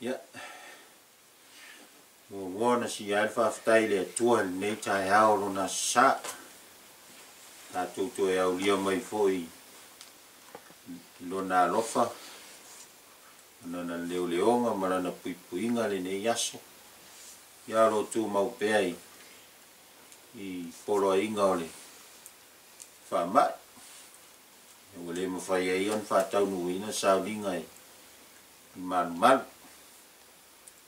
Ya. Wona si alfa aftai le tua nei taeao lona sa. Tatou to e au lia mai foi lona alofa. Nana leo leonga marana puipuinga le nei aso. Ya Aulotu mau peai i polo inga ole. Faama'i. Ole mawhai ai on whatau nuina Sauniga i Malumalu.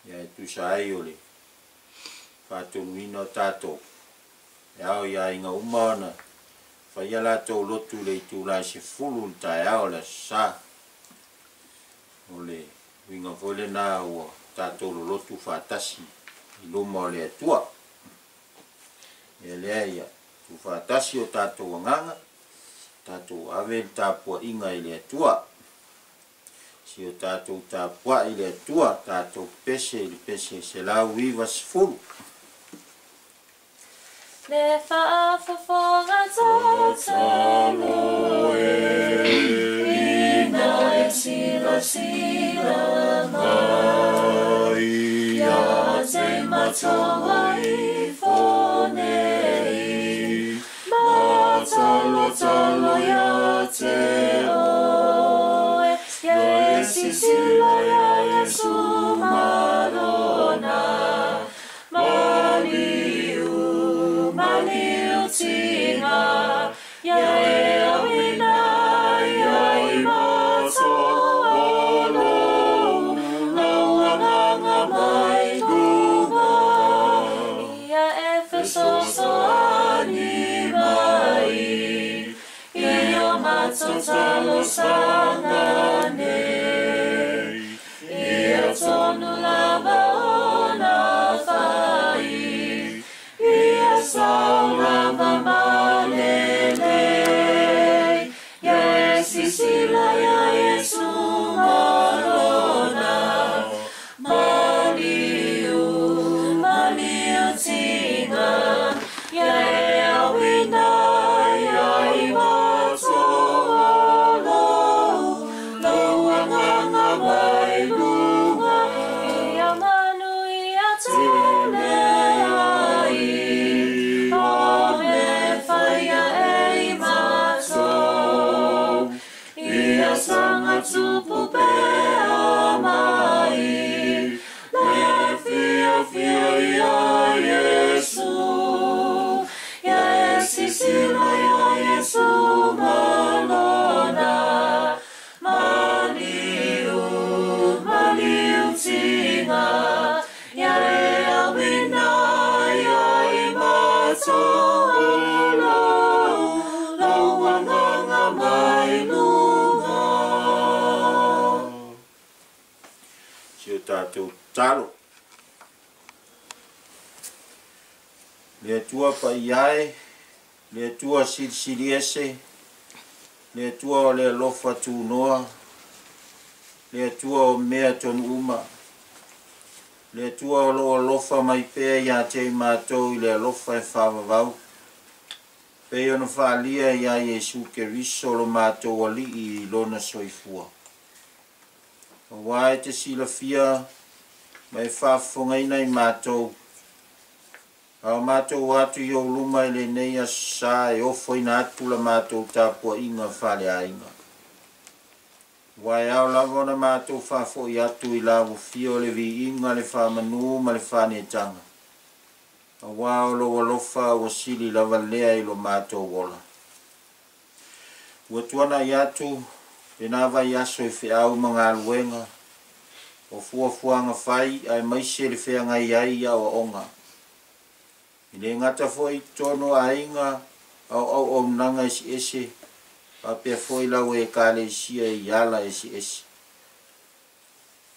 Ya Tusa ai ole. Whatau nuina o tatou. Taeao ia inga umana. Whai ala Aulotu le itula se fulu taeao le sa. Ole winga vole na ua tatou Aulotu faatasi i luma o le Atua. E lea ia tu faatasi o tatou anganga. Tatou ave tapula'a i le Atua. Si o tatou tapula'a i le Atua, tatou pesia i le pesia se lau iwa sefulu. Le faamaufauga tatalo ina e sila mai ia te matou ai fonei matalo ia te oe ia e sisila ia e sumarona Maliu tinga, ya e awina, ya I matou lauanganga mai luma, ia e fesosoani mai, ia matou talo sangane, ia tonu lava ona fai. Saurava malele, ya sisila ya sumarona, maliu tinga, ya awina ya matou lauanganga mai luma, ya manu ya tele. Sangat supu pea mai, le fia ya Yesu, ya sisila ya Yesu malona, maliu tinga, ya awina ya matou lauanganga mai tatou talu. Le tua paiae, le tua silsiliese, le tua o le lofa tunoa, le tua o mea tonu uma, le tua o lo lofa mai pea ia te matou i le lofa e whavavau. Pea no whaalia ia Yesu Keriso lo matou ali i lona soifua. Wai te sila fia mai whafongaina i matou. Au matou atu i luma i le nei Aso Sa e ofo ina atula matou tapula'a faaleaiga. Wai au lava na matou whafo i atu i lavu fia o le viinga le whamanu ma le whanetanga. Wa o lo alofa o sili lava lea i lo matou ola. Ua tuana i atu Pena vaiaso e whiau mga aluenga, o fuafuanga whai ai maise le whianga iai au onga. I le ngata foi tono ainga au nanga esi, pa pia foi lau e kale sia i ala esi.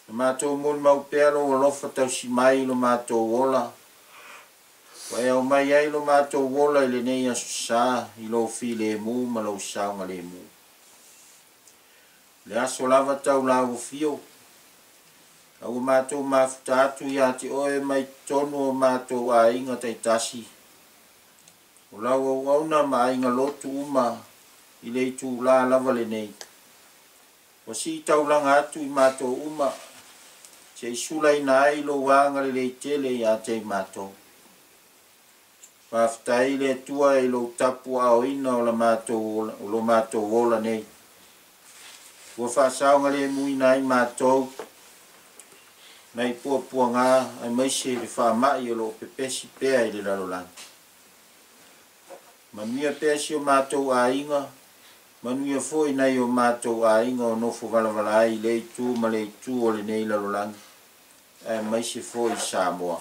Le mātou mul mau pero o lofa tau si mai lo mātou ola. Wai au mai ai lo mātou ola i le nei Aso Sa i lo fi le mu ma lo saunga le mu. Le aso lava tau lau fio. Au mātou mafuta atu ia te oe mai tonu o mātou a inga taitasi. O lau au auna ma inga lotu uma i le itu la lava le nei. O si taulanga atu i mātou uma. se sulai nai lo wanga le tele ya te matou. Whaftai le tua e lo tapula'a o ina o la matou o lo matou ola nei. Ua whaasaunga le mui nai matou nei pua ngā ai maise le faama'i o lo pepesi pea i le lalolanga. Manuia pesi o matou aiga, manuia foi nei o matou aiga o nofo valavala ai le itu ma le itu o le nei lalolanga. Ai maise foi Samoa.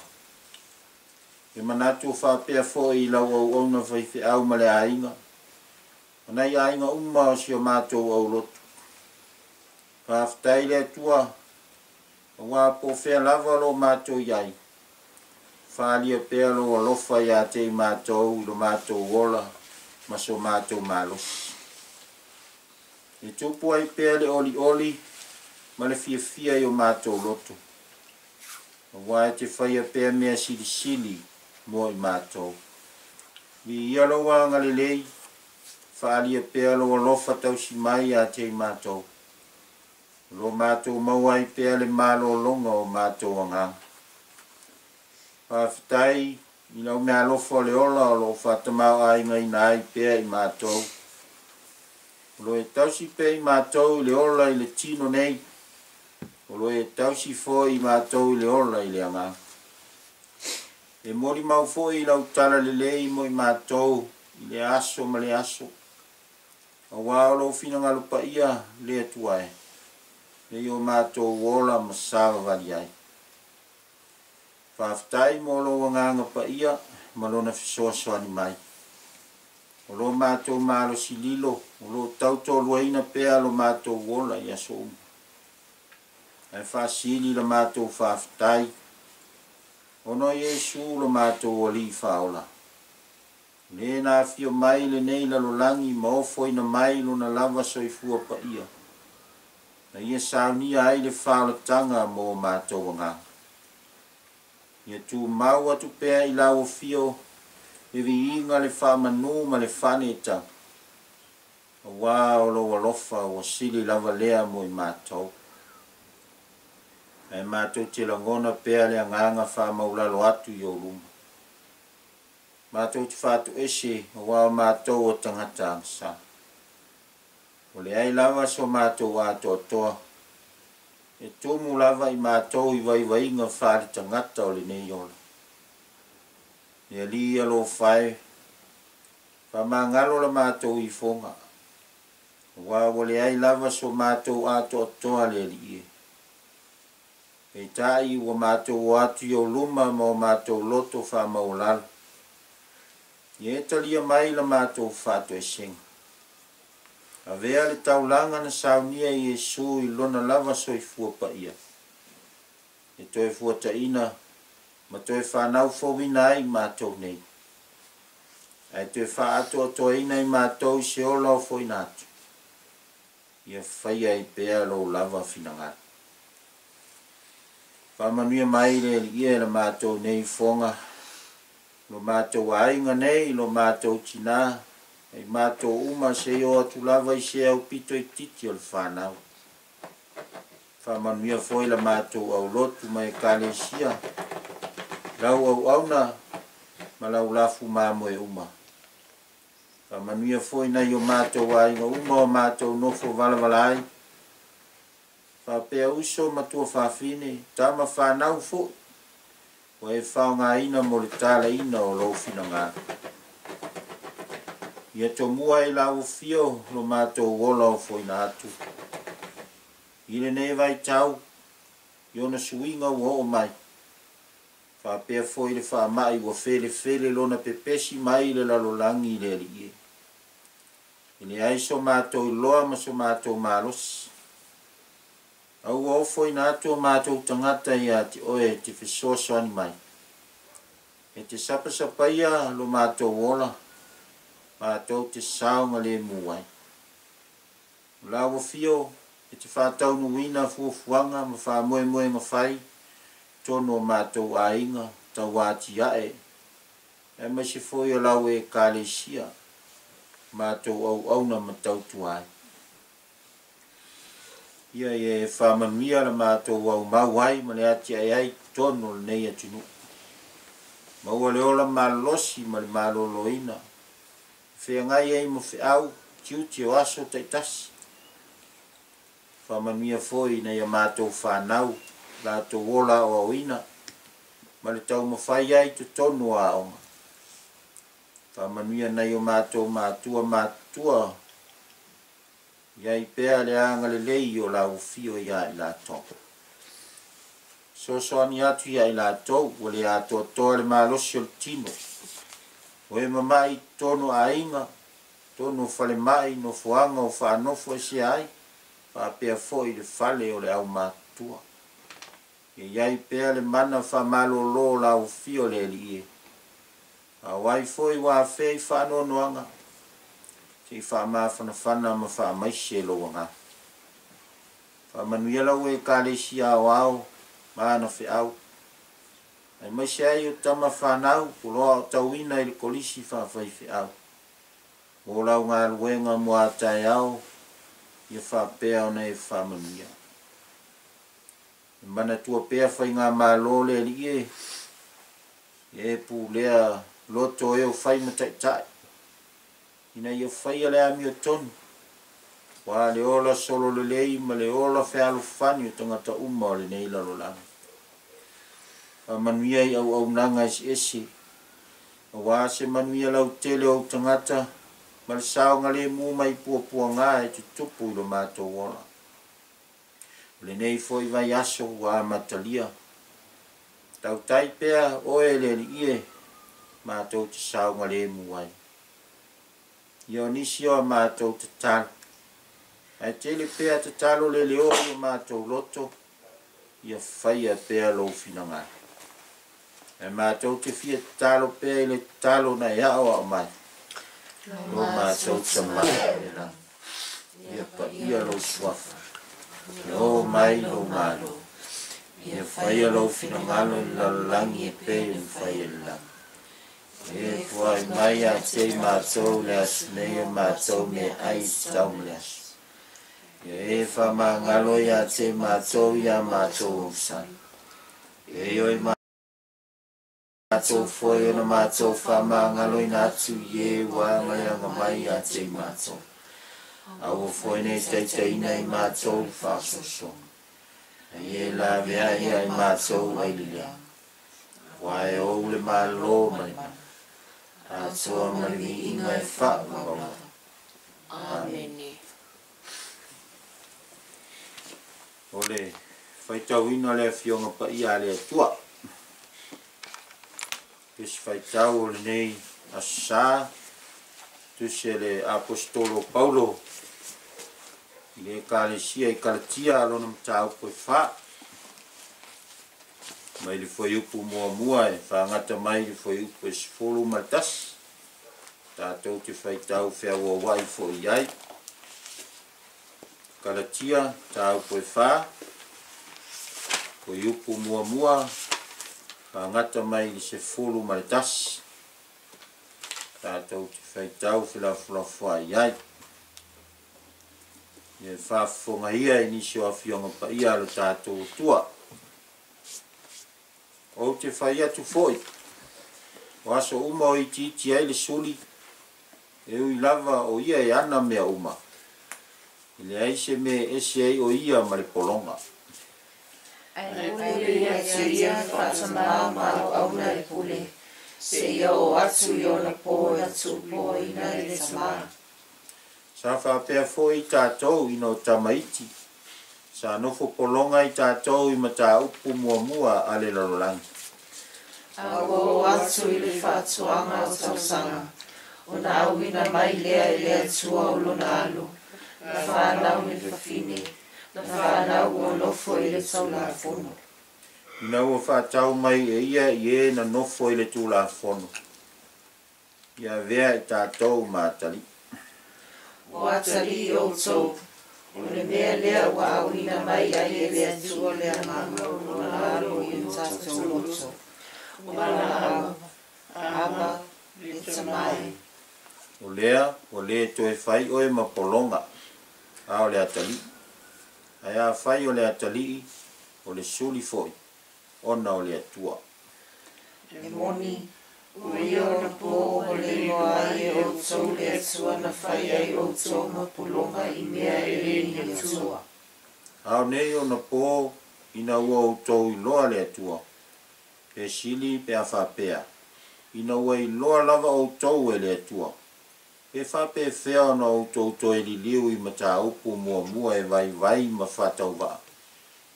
E manatu whapea foi i lau au na whaife au ma le aiga. Nei aiga uma o si o matou Aulotu. Whaftai le Atua, wa po fea lava lo matou iai. Whaalia pea lo alofa ia te matou, lo matou wola, ma so matou malos. E tupu ai pea le oli, ma le fia i o matou lotu. Wa te whaia pea mea sili mo i matou. Mi ia lo wanga le lei, whaalia pea lo alofa tau si mai a te matou. Lo matou mawai pea le malo longa o matou anga. Whaftai, i lau mea alofa le ola o lo whatamau ai ngai nai pea i matou. Lo e tausi pea i matou i le ola i le tino nei. O lo e tausi fo i matou i le ola i le anga. E mori mau fo i lau tala le lei mo i matou i le aso ma le aso. A wao lo fina Lapata'iga le Atua e. Le o matou wola ma sawa vali ai. Whaftai mo lo wanganga paia ma lo na fisoasoa ni mai. O lo matou malo sililo, o lo tauto luaina pea lo matou wola i aso umu. Ai whaasili la matou whaftai. Ono Yesu lo matou wali whaola. Le na fio mai le nei la lolangi ma ofo ina mai lo na lava soifua paia. Na ia saunia ai le whaalatanga mo matou wanga. Ia tu mau atu pea i lau fio e vi inga le whaamanu ma le whane ta. A wā o lo walofa o sili lava lea mo i matou. E matou te langona pea le anganga whaamaulalo atu i o luma. Matou te whātu ese a wā o matou o tagata Aso Sa. O le ai lava so matou ato toa. E tumu lava i matou i vaiainga whaare tagata o le nei ola. E ali alo whae. Whamangalo la matou i fonga. Wa o le ai lava so matou ato toa le li e. E tai o matou atu i o luma ma o matou loto whamaulalo. E talia mai la matou whato e senga. A vea le taulanga na saunia i Yesu i lona lava soifua paia. E toe fuataina, ma toe whanau fowina ai matou nei. Ai toe whaato atoina i matou se ola o foinatu. Ia whaia i pea lo lava finangata. Whamanuia mai le ia la matou nei fonga. Lo matou ainga nei, lo matou tina. Ai matou uma se o atu lava i se au pito i titi o le whanau. Whamanuia foi la matou Aulotu mai Kalatia. Lau au auna ma lau lafu mamo e uma. Whamanuia foi na i o matou ainga uma o matou nofo valavala ai. Whapea uso matua whawhine, tama whanau fo. O e whaonga ina mo le tatalaina o lo finanga. Ia to mua i lau fio lo matou wola o foina atu. Ile ne vai tau, iona suinga ua o mai. Whapea foi le faama'i ua fele lona pepesi mai le lalolangi le li e. Ile ai so matou loa ma so matou malos. Au o foina atu o matou tagata ia te oe te fesoasoani mai. E te sapasapaia lo matou wola. Matou te saunga le muai. Lawa fio, e te whātau nuina fuafuanga ma whamoe ngawhai, tono matou ainga, tau wāti ae. E masi foi o lau e Kalatia, matou au auna ma tau tuai. ia e whamanuia la mātou au mau ai ma le ati ai tono le nei atunu. Maua le ola malosi ma le maloloina. Whea ngai ei mo whiau tiuti o aso taitasi. Whamanuia foi na ia mātou whanau la to wola o awina. Ma le tau mawhai ai to tonu a onga. Whamanuia na ia mātou mātua. Iai pēa le anga le lei o la ufio ia i la topo. So ani atu ia i la tau, o le ato toa le malosi o le tino. O e mamai tono a inga, tono fale mai no fuanga o whanofo e se ai, pa pēa foi le fale o le au mātua. Iai pēa le mana whamalo lo la ufio le li e. A wai foi wa fei whanonoanga. Si whamawhanawhana ma whamaise lo wanga. Whamanuia lau e kālesia o au, mana whiau. Ai maise ai o tama whanau, kuloa o tauina i le kolisi whawhai whiau. O lau ngā luenga mua taeao, ia whapea o nei whamanuia. Mana tua pea whai ngā mālo le li e pu lea loto e o whai mataitai. Ina ia whai ale ami o tonu. Wa le ola solo le lei ma le ola whealu whani o tangata uma o le nei lalolanga. Manuia i au nanga esi. Wa se manuia lau tele o tangata. Ma le sao ngale mu mai pua ngā e tutupu i lo mātou ola. Le nei foi vaiaso wa matalia. Tau tai pea oe le li e mātou te sao ngale mu ai. Ia nisi o matou tatau. Ai tele pea tatalo le leo o matou loto. Ia whaia pea lo finanga. E matou te fia tatalo pea i le tatalo na eao au mai. Lo matou tamai. Ia pa ia lo swafa. Lo mai lo malo. Ia whaia lo finanga lo lalangi e pea i whaia lang. E fuai mai a te matou le asnei matou me ai tau le as. E whamangalo ia te matou ia matou Sa. E oi matou foi ona matou whamangalo ina atu ie wanga anga mai a te matou. Au foi nei taitaina i matou whasoso. E la vea ia i matou ai lea. Wai o le malo mai. Aso mali inga e faama'i. Amen. Ole, whaitau ina le fionga pa ia le Atua. Pes whaitau ole nei Aso Sa, Tusi le apostolo Paulo. Le Kalatia i Kalatia alona matau koe wha. Mai le foi upu mua e whangata mai le foi upu e sifolu maltas. Tātou te whaitau whea wawai fo iai. Kalatia, tāu koe wha. Foi upu mua whangata mai le sifolu maltas. Tātou te whaitau whilafulafua iai. Ie whafonga ia e nisi o awhionga pa ia lo tātou tua. O te whai atu foi. O aso uma o iti ai le suli. E ui lava o ia e ana mea uma. I le aise me ese ai o ia ma le polonga. Ai ule ia te ia whatamā mau auna e pule. Se ia o atu i ona po e atu po ina i le tamā. Sa whapea foi tātou ino tamaiti. Sa nofo polonga i tātou i mata upu mua a le lalolangi. A o atu i le whātuanga o tausanga. O na awina mai lea i lea tua o lona alu. Na whanau ni whawhine. Na whanau o nofo i le taula fono. Ina ua whātau mai e ia i e na nofo i le tūla fono. Ia vea i tātou mātali. O atali o tau. O le mea lea wa awina mai a e lea tua lea mama o lona alu i tātou loto. O manana'o, ama, le tamai. O lea toe whai oe ma polonga. A o le atali. Ai a whai o le atali'i o le suli foi. Ona o le atua. E moni, ui o na po o le loa e o tau le atua na whai ai o tau mapulonga I mea e reni atua. Ao nei o na po ina ua o tau I loa le atua. Pe sili pe a whapea. Ina ua I loa lava o tau e le atua. Pe whape whea na o tau toi li liu I mata upu mua mua e vai ma whataua.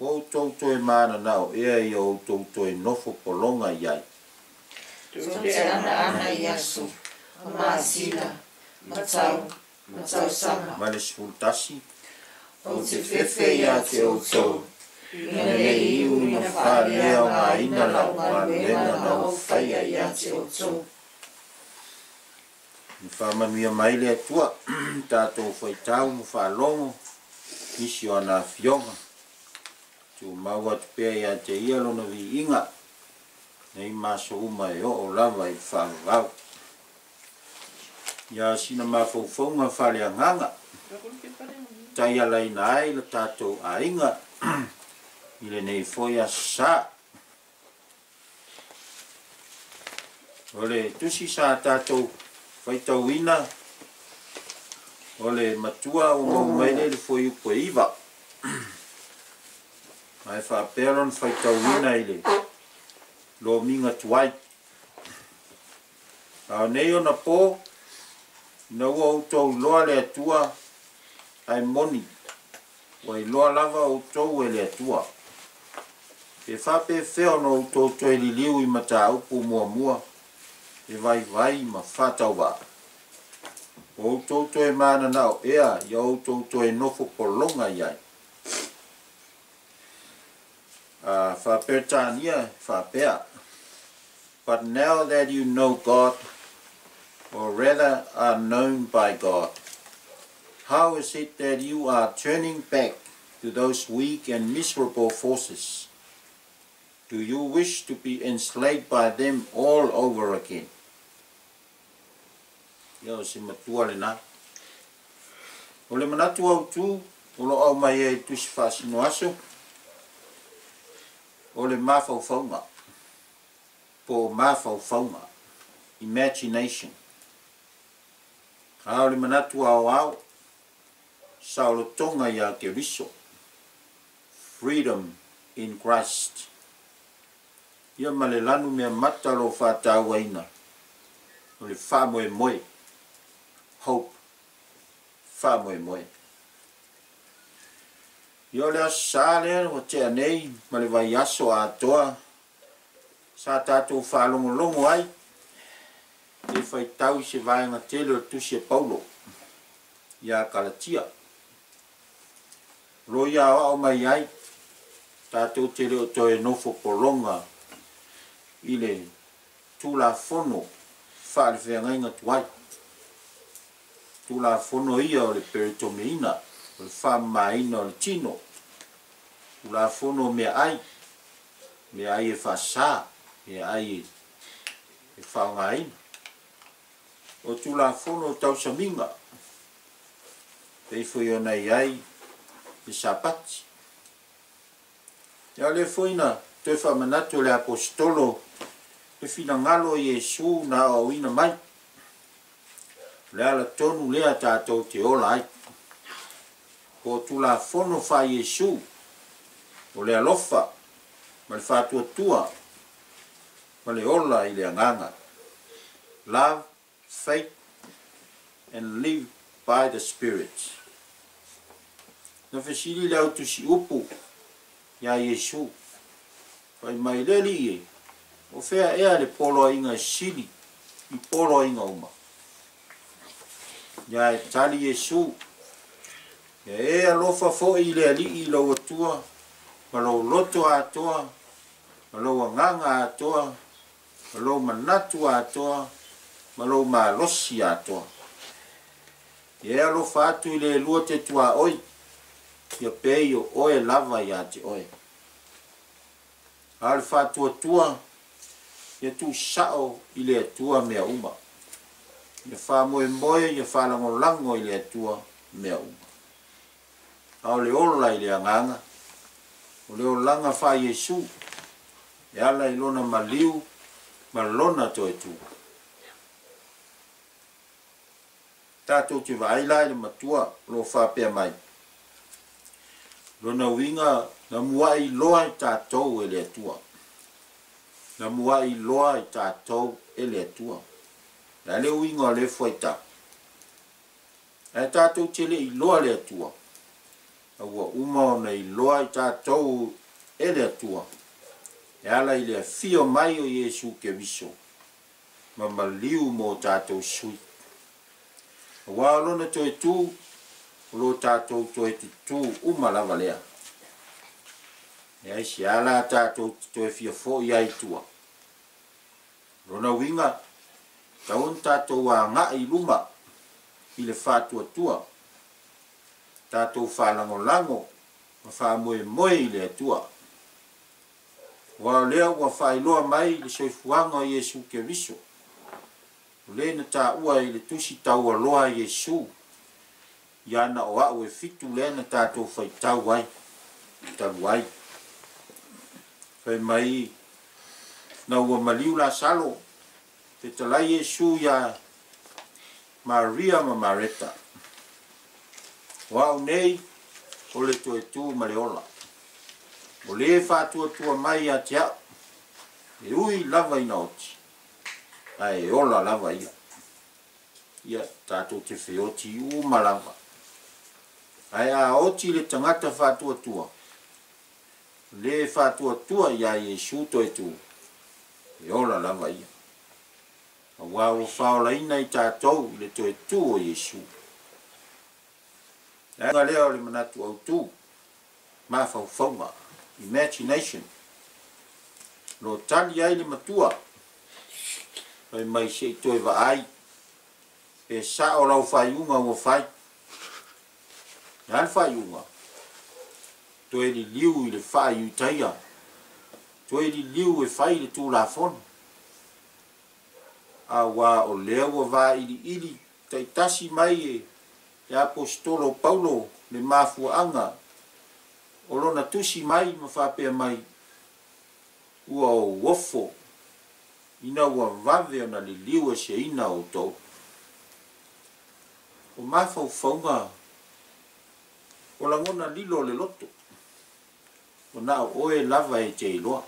O tau toi manana'o ea I o tau toi nofo polonga iai. Te ana I aso, masila, matou sama. Ma le sfultasi. O te fefe ia te o tau. Ina le iu ina whalea ma ina lau ma lena na o whaia ia te o tau. Ni whamanuia mai le atua. Tātou whaitau mo whalongo. Nisi o ana fionga. Tu maua te pēa ia te ialo na vi inga. Nei maso uma e o lava I whangau. Ia sina Mafaufauga whale anganga. Tai alai na ai la tātou Aiga. I le nei foi Aso Sa. O le Tusi sa tātou whaitauina. O le matua o maumaile le foi upo iwa. Ai whaperon whaitauina I le lo minga tuai. Ao nei o na po, na ua outou loa le atua, ai moni, wa I loa lava outou e le atua. E whape wheo na outou toi li liu I mata upu mua mua, e vai ma whataua. O outou toi manana'o ea, I outou toi nofo polonga iai. Whapertania, whapea. But now that you know God, or rather are known by God, how is it that you are turning back to those weak and miserable forces? Do you wish to be enslaved by them all over again? Ia se matua le nā. O le manatu au tū, o lo au mai e tusi whasino aso, o le Mafaufauga. Po Mafaufauga. Imagination. Ao le manatu au. Saulotonga ia ke riso. Freedom in Christ. Ia male lanu mea mata lo whātauaina. O le whamoe moe. Hope. Whamoe moe. Ia le Aso Sa lea wa te anei ma le vaiaso a Atua. Sa tātou whalongolongo ai. E whaitau I se vaenga tele o Tusi e Paulo. Ia Kalatia. Lo ia o mai ai. Tātou tele o toe nofo polonga. I le tula fono. Whale whengainga tuai. Tula fono ia o le peritomeina. O le faama'i o le tino. Tula fono mea ai. Mea ai e whasa. Mea ai e whaongaina. O tula fono tau saminga. Pei foi ona ai e sapati. Ia le foina te whamanatu le apostolo e finangalo Iesu na o ina mai. Le ala tonu lea tātou te ola ai. Ko tula fono wha Iesu o le alofa ma le whātua tua ma le ola I le anganga. Love, faith, and live by the Spirit. Na whesiri le au tusi upu ia Iesu. Pai mai leli e. O whea ea le polo inga sili I polo inga uma. Ia e tali Iesu. Ia e alofa fo I le ali I lau atua. Ma lau loto Atua. Ma lau anganga Atua. Ma lau manatu Atua. Ma lau malosi Atua. Ia e alofa atu I le lua te tua oi. Ia pei o oe lava ia te oe. Al fatua tua. Ia tu sao I le atua mea uma. Ia wha moe moe, ia wha lango lango I le atua mea uma. au le ola i le anganga, o le olanga fa Yesu, e ala i lona maliu, ma lona toe tu. Tātou te vaila i le matua, lo whapea mai. Lona winga, na mua i loa i tātou e le atua. Na mua i loa i tātou e le atua. Na le winga o le fwaita. E tātou te le i loa le atua. Aua uma o na i loa i tātou e le atua. E ala i le afio mai o Yesu ke viso. Ma maliu mo tātou sui. Aua alona toi tu, lo tātou toi tu uma lava lea. E ai si ala tātou toi fia fo i aitua. Rona winga, taun tātou a ngā i luma, i le whātua tua. Tātou whālango lango, ma whā moe moe i le atua. Wa lea wa whailoa mai le soifuanga o Yesu ke viso. Le na tā ua i le tusi tau aloha Yesu. Iana o au e fitu le na tātou whaitau ai. Talu ai. Whai mai na ua maliu la salo. Te talai Yesu ya Maria ma Mareta. Wa au nei o le toe tu ma le ola. O le whātua tua mai a te au. E ui lava ina oti. Ai ola lava ia. Ia tātou te whioti uma lava. Ai a oti le tangata whātua tua. Le whātua tua ia Yesu toi tu. E ola lava ia. A wāo whaola ina i tātou le toi tu o Yesu. Ai ngā leo le manatu Aulotu. Mafaufauga. Imagination. Lo tali ai le matua. Ai mai se toi va ai. E sa o lau whaiunga o whai. Ngan whaiunga. Toi li liu i le whai utaia. Toi li liu e whai le tū la fon. A wā o leo o wā ili. Tai tasi mai e apostolo Paulo le mafuanga. O lona tusi mai ma whapea mai. Ua o wofo. Ina ua vave ona li liu e se ina o tau. O Mafaufauga. O langona lilo le loto. O na oe lava e te iloa.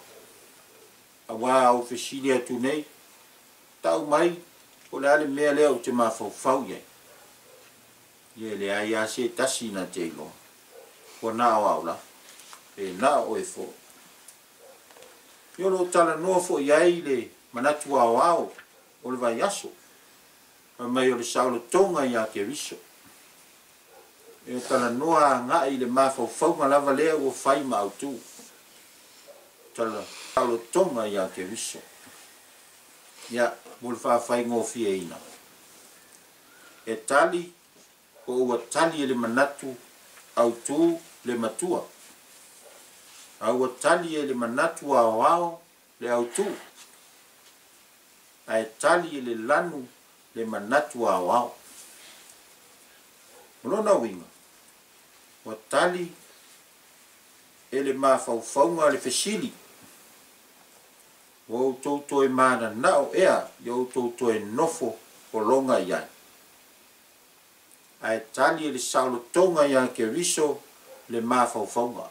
A wā au whesilia tu nei. Tau mai. O le ale mea leo te Mafaufauga. Ie le ai a se tasi na te iloa. O na o aula. E na oe fo. Yo lo tala noa fo iai le manatu ao o le vaiaso. Mai o le saulo tonga ia ke viso. E tala noa ngai le Mafaufauga lava lea o whai ma Aulotu. Tala saulo tonga ia ke viso. Ia, mul whawhai ngofia ina. E tali, o ua tali le manatu Aulotu le matua. Aua tali e le manatu ao le Aulotu. Ai tali e le lanu le manatu ao. Molona winga. Wa tali e le Mafaufauga le fesili. O touto e manana'o ea, yo touto e nofo o longa iai. Ai tali e le saulotonga ia ke viso le Mafaufauga.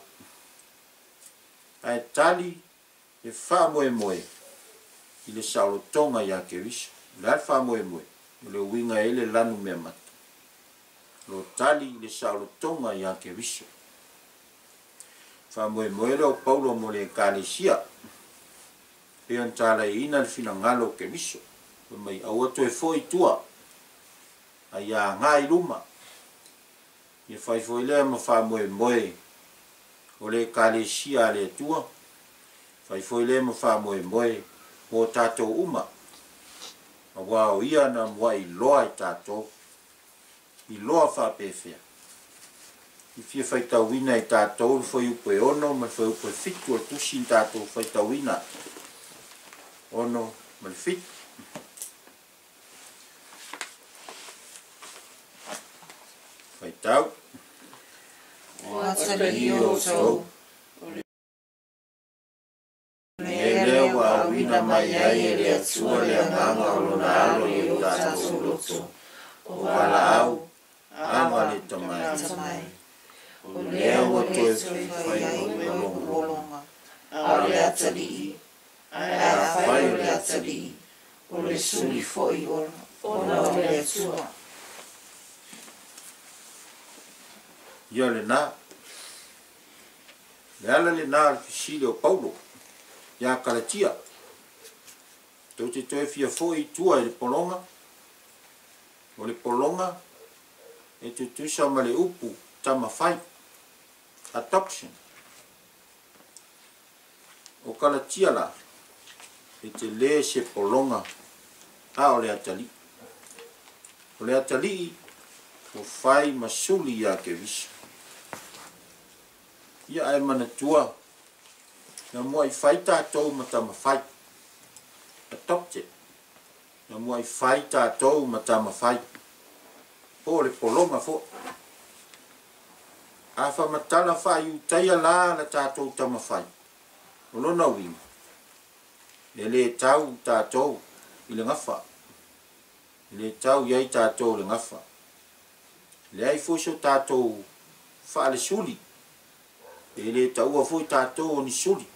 Ai tali e wha moe moe i le saulotonga ia ke viso. Le al wha moe moe, le winga e le lanu mea mata. Lo tali le saulotonga ia ke viso. Wha moe moe leo Paulo mo le Kalatia. E antala e ina le fina ngalo ke viso. Mai Aulotu e fo i tua. Ai a ngā i luma. Ia whai fo i lea ma wha moe moe. O le Kalatia le Atua. Whai fo i lea ma wha moe moe. O tātou uma. A wao ia na mua i loa i tātou. I loa wha pefea. I fia whai tauina i tātou. Whai upe ono. Ma whai upe fitu. O tusi i tātou whai tauina. Ono. Ma le fitu. Whai tau. watali o so. Lea wa wina mai ai le atua le amanga o lona alo i o tātou loto. O wala au, awa le tamai. O lea wa toe whai ai o molonga. A le atali, a whai o le atali. O le suli foi ona o le atua. Ia le nā. Le ala le nā le fisile o Paulo. Ia Kalatia. Tau te toe fia foi tua e le polonga. O le polonga e te tusa ma le upu tama fai. Adoption. O Kalatia la. E te le se polonga. A o le atali. O le atali o fai masuli ia ke viso. Ia e manatua. Na mua I fai tātou ma tama fai. Adopted. Na mua I fai tātou ma tama fai. Po le polonga fo. A wha matala fai utaia la la tātou tama fai. Olona wima. E le tau tātou I le ngafa. E le tau iai tātou le ngafa. Le ai foso tātou wha le suli. E le taua foi tātou o ni suli.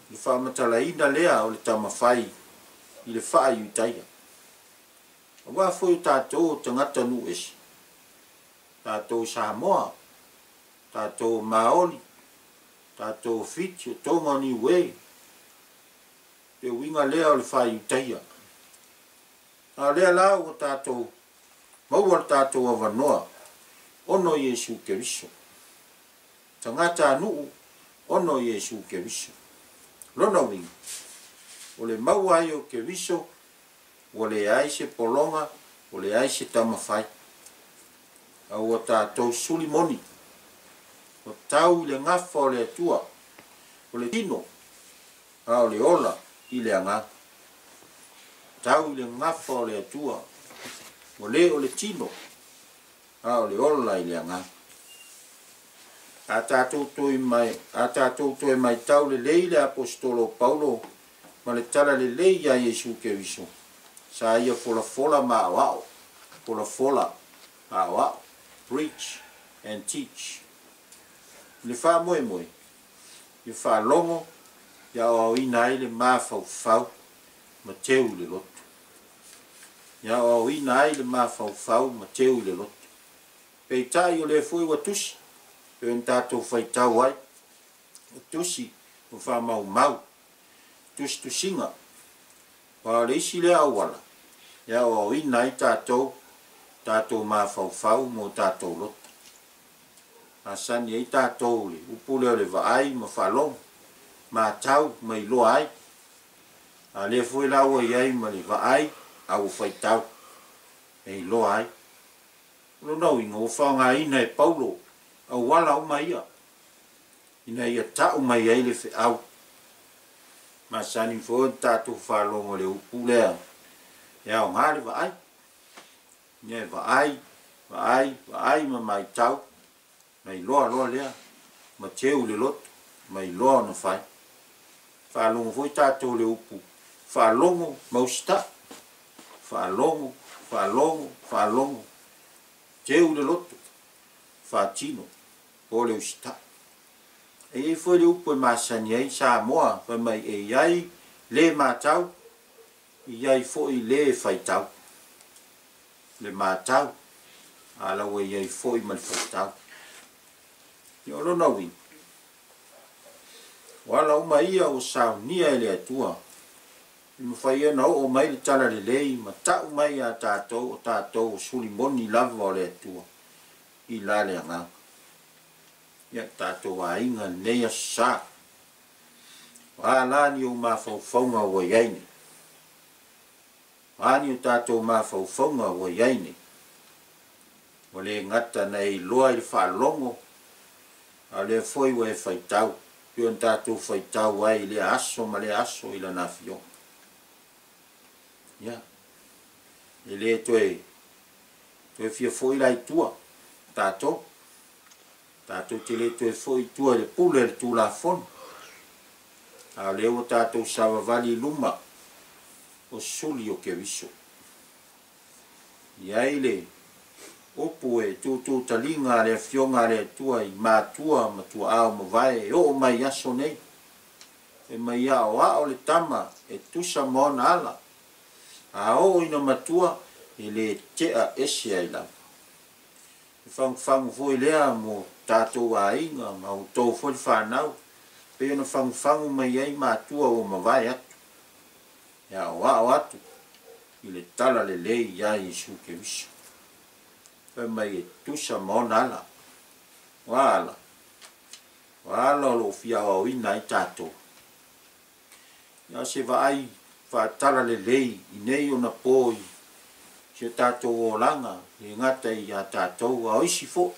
Le whaamatalaina lea o le tamawhai I le wha I utaia. O wā foi tātou o tangata nu esi. Tātou Samoa. Tātou Maoli. Tātou Fiti o tonga ni wei. Te winga lea o le wha I utaia. A lea lao o tātou. Maua tātou awanoa. Ono Yesu ke viso. Tangata nuu. Ono Yesu ke viso. Lona wingi. O le maua ai o ke viso. O le ai se polonga. O le ai se tamawhai. Au o tātou sulimoni. O tau I le ngafa o le atua. O le tino. A o le ola I le anga. Tau I le ngafa o le atua. O le tino. A o le ola I le anga. A tātou toi mai tau le lei le apostolo Paulo. Ma le tala le lei a Yesu ke viso. Sa ia fola ma awao. Fola awao. Preach and teach. Le wha moe. Le wha longo. Ia o ina I le mafaufau. Ma teu le lotu. Ia o ina ai le mafaufau ma teu le lotu. Pei tai o le fui wa Tusi. Pei on tātou whai tau ai. O Tusi. O wha mau. Tusinga. Wa le isi le awala. Ia o ina ai tātou. Tātou mafaufau mo tātou lotu. Asani ai tātou le. Upule o le vaai ma whalong. Ma tau ma iloa ai. A le fui lawa iai ma le vaai. Au whai tau. E iloa ai. Lona winga o whaonga ina e Paulo. Au wala o mai ia. Ina ia tau mai ai le whi au. Masani fo tātou whalongo le upulea. Ia o ngāre vaai. Ia vaai ma mai tau. Ma iloa lea. Ma teu le lotu. Ma iloa na whai. Whalongo foi tātou le upu. Whalongo mausita. Whalongo. Teu le lotu. Whatino. O le usita. E foi le upu e masani ai Samoa. Fa mai e iai le matau. Iai foi le whaitau. Le matau. Ala we iai foi ma le whaitau. I olona win. Wala uma ia o Sauniga le Atua. I mawhaia na o mai le tala le lei, ma tau mai a tātou o tātou o sulimoni lava o le Atua. I la le anga. Ia tātou a inga nei Aso Sa. Wala ni o Mafaufauga o iaine. Ani o tātou Mafaufauga o iaine. O le ngata na i loa I le whalongo. A le foi o e whaitau. Pion tātou whaitau ai le aso ma le aso I la nafio. Ia. E le toe fia foi la I tua. Tātou. Tātou te le tu e fo i tua le pule le tu la fon. A leo tātou sawa vali luma o suli o ke viso. Iai le opu e tūtū talinga le fionga le tua i mātua ma tua ao ma vai e o mai aso nei. E mai ao le tama e tusa mona ala. A o ina matua e le tea ese ai lava. E whangu foi lea mo tātou ainga ma o tau foi whanau. Pe ona whangu mai ai mātua o ma vai atu. Ia o atu. I le tala le lei ia Yesu ke viso. Pe mai e tusa mona ala. Wala. Wala lo fia o ina i tātou. Ia se vai faatala le lei i nei ona poi. Se tātou o langa. E ngata i a tātou a oisi fo.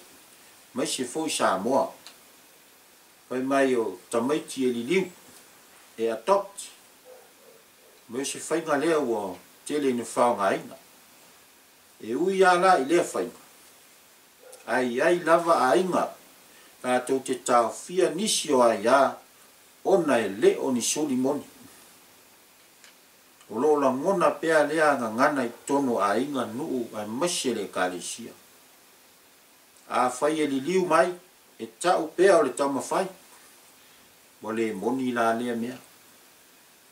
Mai se fo i Samoa. Pai mai o tamaiti e li liu. E adopt. Mai se whainga lea o tele ni whaonga aina. E ui ala i lea whainga. Ai lava a inga. Tātou te taofia nisi o ai a. Ona e le o ni soli moni. O lo la ngona pea lea ngana i tono a inga nuu ai masele Kalatia. A whai e li liu mai. E tau pea o le tama whai. Mo le moni la lea mea.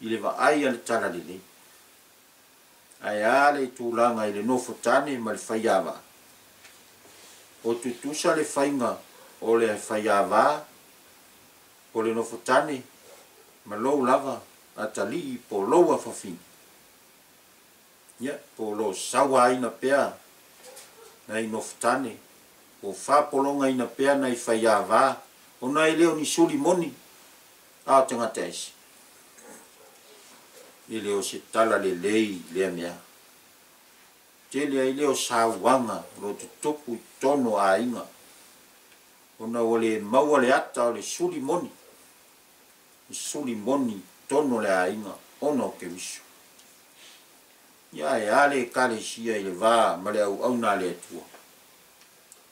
I le wa ai ale tala le le. Ai ale i tūlanga i le nofo tane ma le whaiawa. O tu tusa le whainga o le whaiawa. O le nofo tane ma lou lava a tali po loua whawhin. Ia, po lo sawa ina pea na i nofo tane. O whapolonga ina pea na i whaiawa. O na i leo ni suli moni. A tangata esi. I leo se tala le lei lea mea. Te lea i leo sawanga ro te topu i tono a inga. Ona o le maua le ata o le suli moni. I suli moni tono le a inga. Ona o ke viso. Ia e ale Kalatia i le vā ma le au na le atua.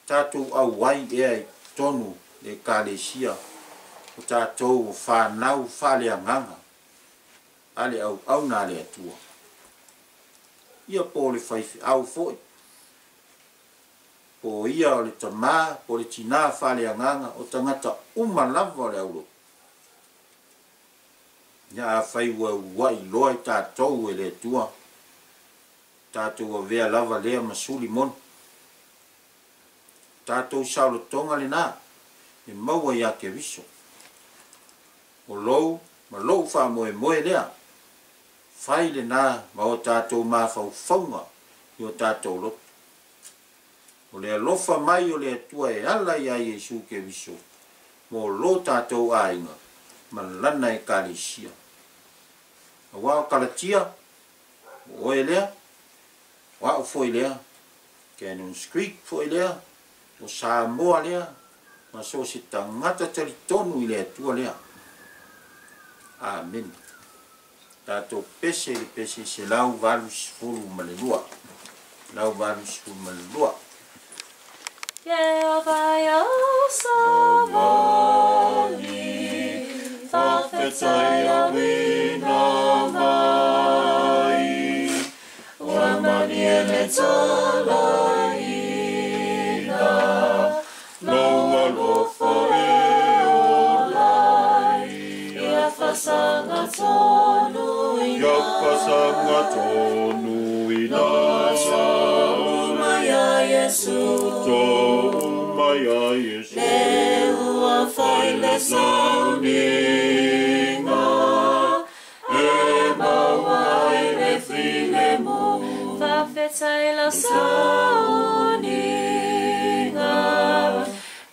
Tātou au wai ea i tonu le Kalatia. O tātou o whanau whale anganga. Ale au na le atua. Ia po le whaifi au foi. Po ia o le tamā, po le tina whale anganga, o tangata lava le Aulotu. Ia a whai wai loa i tātou e le atua. Tātou a vea lava lea masuli mon. Tātou saulo tonga le nā. E maua ia ke viso. O lou, ma lou wha moe lea. Whai le nā, ma o tātou Mafaufauga i o tātou Aulotu. O le alofa mai o le atua e ala ia Yesu ke viso. Mo lo tātou ainga, ma lana e Kalatia. A wao Kalatia, o e lea, wao foi lea, Cannons Creek foi lea, o Samoa lea, ma so se tangata talitonu i le atua lea. Amen. Tātou pese le pese se lau valu sifuru ma le lua. Lau valu sifuru ma le lua. Ia vaiaso voli, whawhetai a wina mai. Ua mani e le tatalaina, luma lofa e o lai. Ia whasanga tonu ina, ia whasanga tonu ina. Umaya Yesu, umaya Yesu. Le ua whai le Sauniga, e maua i le whilemu. Whawhetai la Sauniga,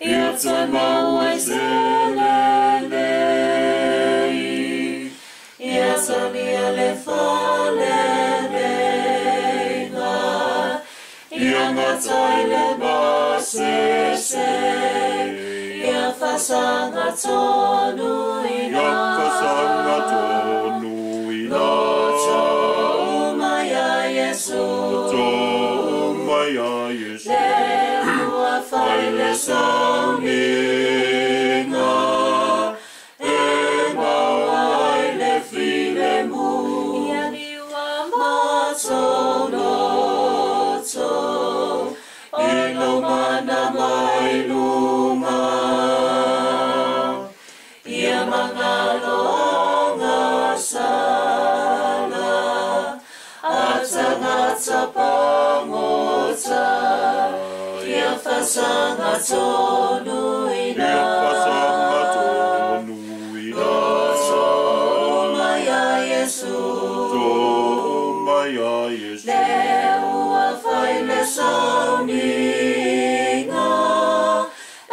ia te maua i selelei. Ia salia le whalenenga, ia ngatai le masese. Ia whasanga tonu ina, ia whasanga tonu ina. Umaya Yesu, umaya Yesu. Le ua whai le Sauniga, tapangota ia fasanga tonu ina Loto maya Yesu le ua faile Sauniga e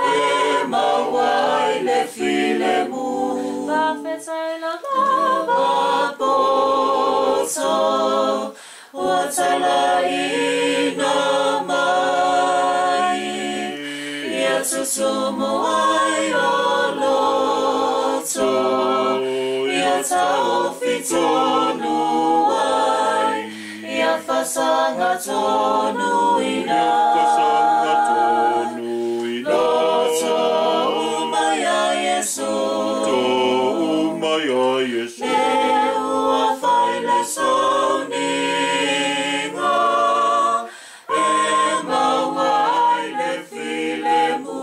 mawai le file mu Lapata'iga Mafaufauga ua tatalaina mai ia tutumu ai Aulotu ia taofia tonu ai ia fasanga tonu ina Loto maya Yesu le ua faile Sauniga e mawai le file mu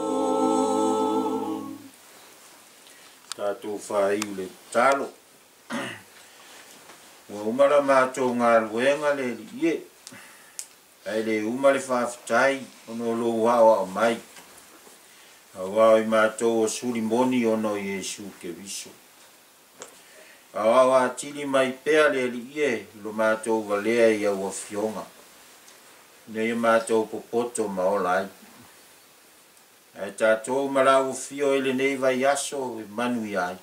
Tātou whaiu le talo. Ua umara mātou ngā luenga le ie. Ai le umare whaafitai ono lo wao au mai. Awao I mātou o suri moni ono Yesu ke viso. Awao atili mai pea le ie lo mātou valea I au fionga. Nei mātou popoto maolai. Ai tātou malau fio ele nei vaiaso manu ai.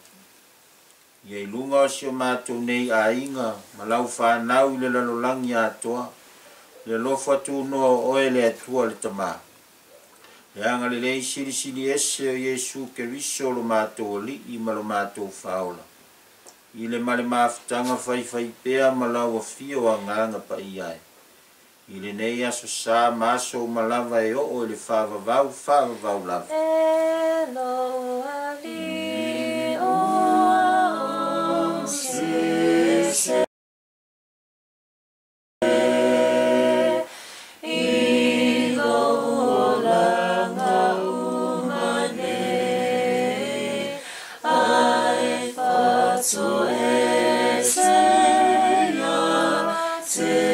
Ia lunga o sio mātou nei aiga malau whanau le lalolangi Atua. Le lofa tu noa oe le Atua le tama. Le anga le lei siri ese o Yesu ke riso lo mātou li I malo mātou whaola. I le male mafutanga whai pea malau a fio a nganga pa I ai. I le nei Aso Sa maso malava e o le whaavavau lava. Elo ali o sese Igo langa umane ai fatu ese ya te